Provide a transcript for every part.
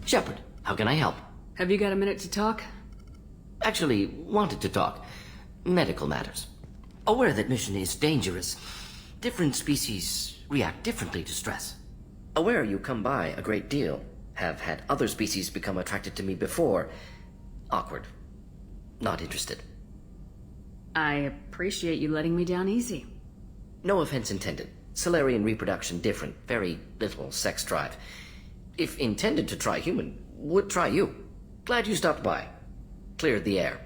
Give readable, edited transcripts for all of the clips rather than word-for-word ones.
Shepard, how can I help? Have you got a minute to talk? Actually, wanted to talk. Medical matters. Aware that mission is dangerous. Different species react differently to stress. Aware you come by a great deal. Have had other species become attracted to me before. Awkward. Not interested. I appreciate you letting me down easy. No offense intended. Solarian reproduction different. Very little sex drive. If intended to try human, would try you. Glad you stopped by. Cleared the air.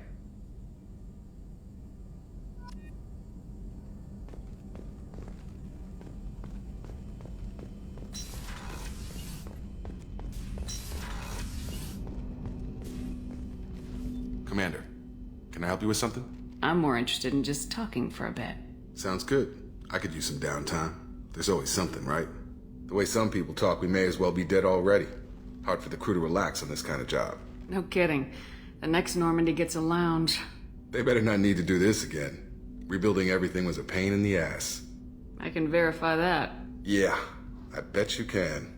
Commander, can I help you with something? I'm more interested in just talking for a bit. Sounds good. I could use some downtime. There's always something, right? The way some people talk, we may as well be dead already. Hard for the crew to relax on this kind of job. No kidding. The next Normandy gets a lounge. They better not need to do this again. Rebuilding everything was a pain in the ass. I can verify that. Yeah, I bet you can.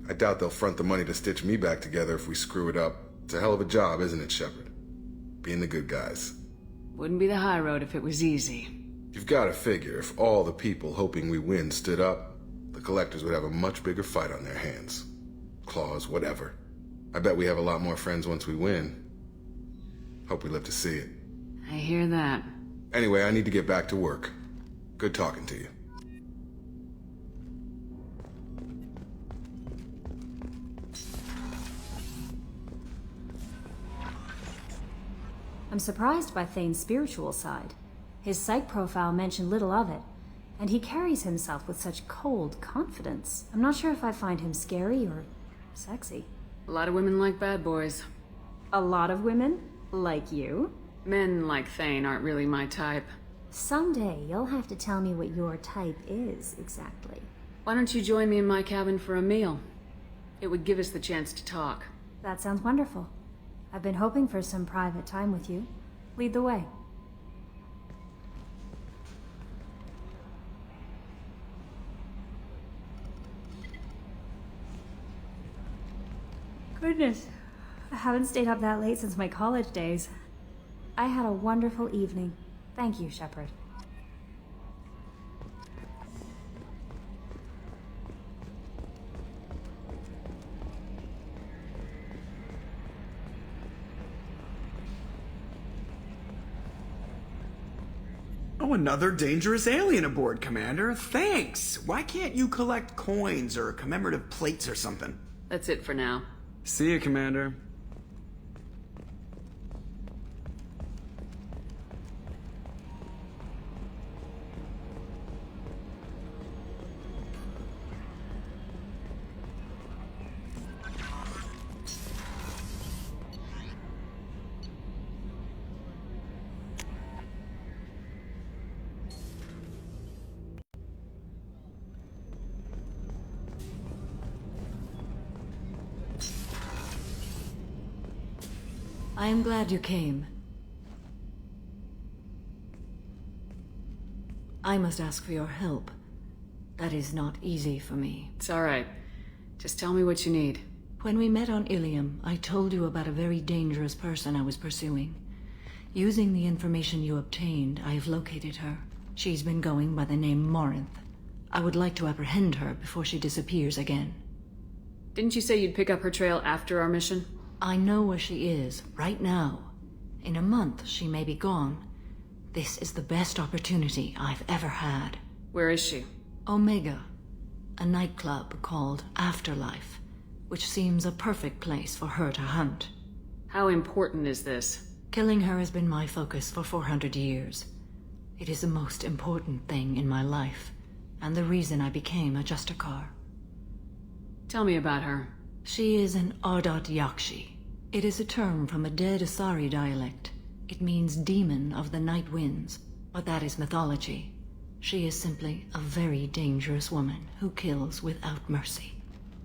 I doubt they'll front the money to stitch me back together if we screw it up. It's a hell of a job, isn't it, Shepard? Being the good guys. Wouldn't be the high road if it was easy. You've got to figure if all the people hoping we win stood up, the collectors would have a much bigger fight on their hands. Claws, whatever. I bet we have a lot more friends once we win. Hope we live to see it. I hear that. Anyway, I need to get back to work. Good talking to you. I'm surprised by Thane's spiritual side. His psych profile mentioned little of it, and he carries himself with such cold confidence. I'm not sure if I find him scary or sexy. A lot of women like bad boys. A lot of women? Like you? Men like Thane aren't really my type. Someday you'll have to tell me what your type is exactly. Why don't you join me in my cabin for a meal? It would give us the chance to talk. That sounds wonderful. I've been hoping for some private time with you. Lead the way. Goodness, I haven't stayed up that late since my college days. I had a wonderful evening. Thank you, Shepard. Oh, another dangerous alien aboard, Commander. Thanks. Why can't you collect coins or commemorative plates or something? That's it for now. See you, Commander. I am glad you came. I must ask for your help. That is not easy for me. It's all right. Just tell me what you need. When we met on Ilium, I told you about a very dangerous person I was pursuing. Using the information you obtained, I have located her. She's been going by the name Morinth. I would like to apprehend her before she disappears again. Didn't you say you'd pick up her trail after our mission? I know where she is, right now. In a month, she may be gone. This is the best opportunity I've ever had. Where is she? Omega, a nightclub called Afterlife, which seems a perfect place for her to hunt. How important is this? Killing her has been my focus for 400 years. It is the most important thing in my life, and the reason I became a Justicar. Tell me about her. She is an Ardat Yakshi. It is a term from a dead Asari dialect. It means demon of the night winds, but that is mythology. She is simply a very dangerous woman who kills without mercy.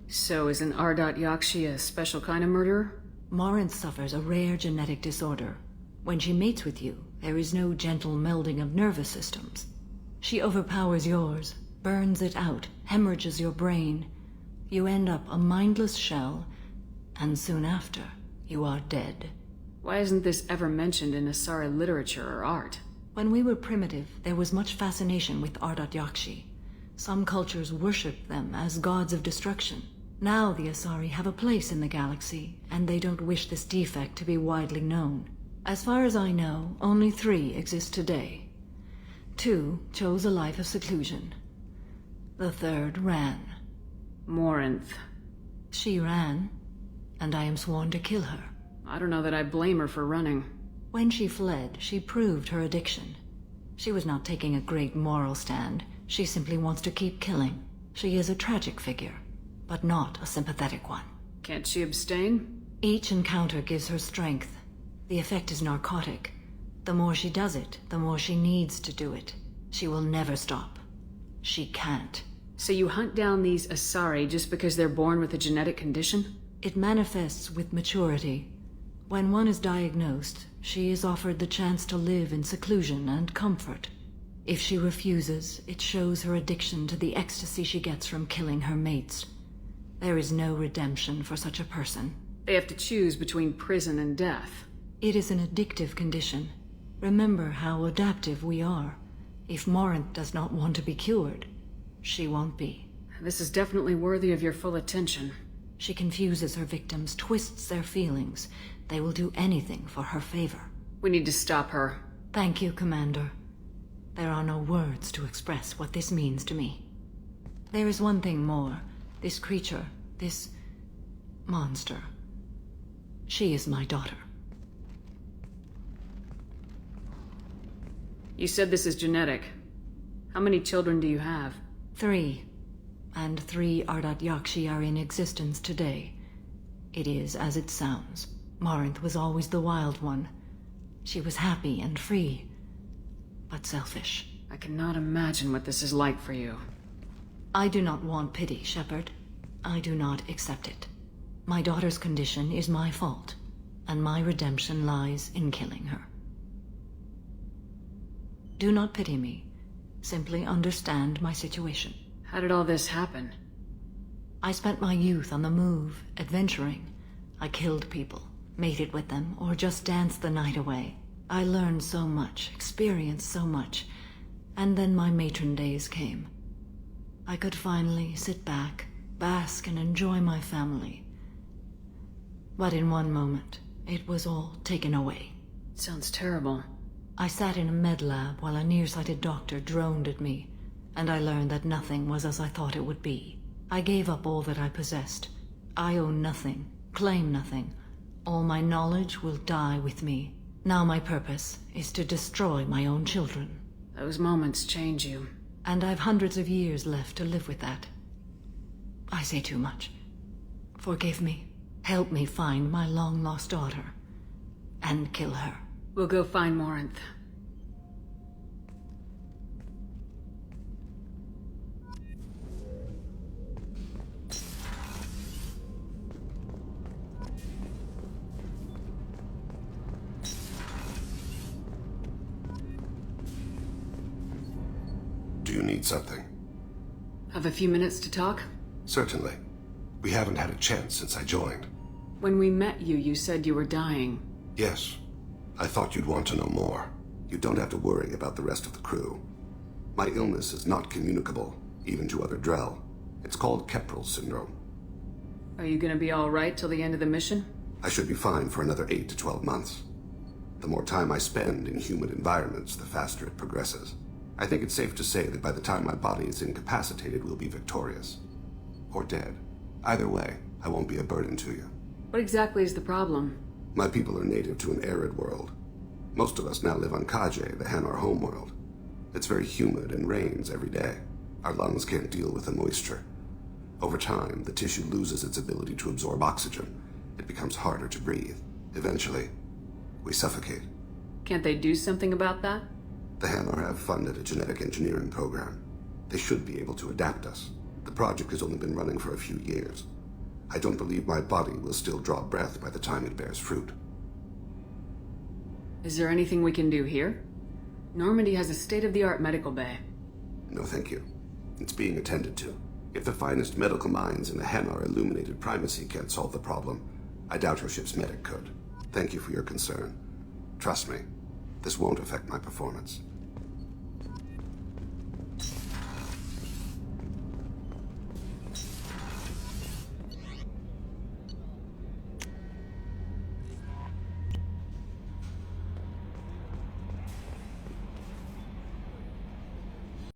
So is an Ardat Yakshi a special kind of murderer? Morinth suffers a rare genetic disorder. When she mates with you, there is no gentle melding of nervous systems. She overpowers yours, burns it out, hemorrhages your brain. You end up a mindless shell, and soon after, you are dead. Why isn't this ever mentioned in Asari literature or art? When we were primitive, there was much fascination with Ardat Yakshi. Some cultures worshipped them as gods of destruction. Now the Asari have a place in the galaxy, and they don't wish this defect to be widely known. As far as I know, only 3 exist today. 2 chose a life of seclusion. The 3rd ran. Morinth. She ran, and I am sworn to kill her. I don't know that I blame her for running. When she fled, she proved her addiction. She was not taking a great moral stand. She simply wants to keep killing. She is a tragic figure, but not a sympathetic one. Can't she abstain? Each encounter gives her strength. The effect is narcotic. The more she does it, the more she needs to do it. She will never stop. She can't. So you hunt down these Asari just because they're born with a genetic condition? It manifests with maturity. When one is diagnosed, she is offered the chance to live in seclusion and comfort. If she refuses, it shows her addiction to the ecstasy she gets from killing her mates. There is no redemption for such a person. They have to choose between prison and death. It is an addictive condition. Remember how adaptive we are. If Morinth does not want to be cured, she won't be. This is definitely worthy of your full attention. She confuses her victims, twists their feelings. They will do anything for her favor. We need to stop her. Thank you, Commander. There are no words to express what this means to me. There is one thing more. This creature, this monster. She is my daughter. You said this is genetic. How many children do you have? 3. And 3 Ardat Yakshi are in existence today. It is as it sounds. Morinth was always the wild one. She was happy and free, but selfish. I cannot imagine what this is like for you. I do not want pity, Shepard. I do not accept it. My daughter's condition is my fault, and my redemption lies in killing her. Do not pity me. Simply understand my situation. How did all this happen? I spent my youth on the move, adventuring. I killed people, mated with them, or just danced the night away. I learned so much, experienced so much, and then my matron days came. I could finally sit back, bask and enjoy my family. But in one moment, it was all taken away. Sounds terrible. I sat in a med lab while a nearsighted doctor droned at me, and I learned that nothing was as I thought it would be. I gave up all that I possessed. I own nothing, claim nothing. All my knowledge will die with me. Now my purpose is to destroy my own children. Those moments change you. And I've hundreds of years left to live with that. I say too much. Forgive me. Help me find my long-lost daughter. And kill her. We'll go find Morinth. Do you need something? Have a few minutes to talk? Certainly. We haven't had a chance since I joined. When we met you, you said you were dying. Yes. I thought you'd want to know more. You don't have to worry about the rest of the crew. My illness is not communicable, even to other Drell. It's called Keprel syndrome. Are you gonna be alright till the end of the mission? I should be fine for another 8 to 12 months. The more time I spend in humid environments, the faster it progresses. I think it's safe to say that by the time my body is incapacitated, we'll be victorious. Or dead. Either way, I won't be a burden to you. What exactly is the problem? My people are native to an arid world. Most of us now live on Kaje, the Hanar homeworld. It's very humid and rains every day. Our lungs can't deal with the moisture. Over time, the tissue loses its ability to absorb oxygen. It becomes harder to breathe. Eventually, we suffocate. Can't they do something about that? The Hanar have funded a genetic engineering program. They should be able to adapt us. The project has only been running for a few years. I don't believe my body will still draw breath by the time it bears fruit. Is there anything we can do here? Normandy has a state-of-the-art medical bay. No, thank you. It's being attended to. If the finest medical minds in the Hanar illuminated primacy can't solve the problem, I doubt your ship's medic could. Thank you for your concern. Trust me, this won't affect my performance.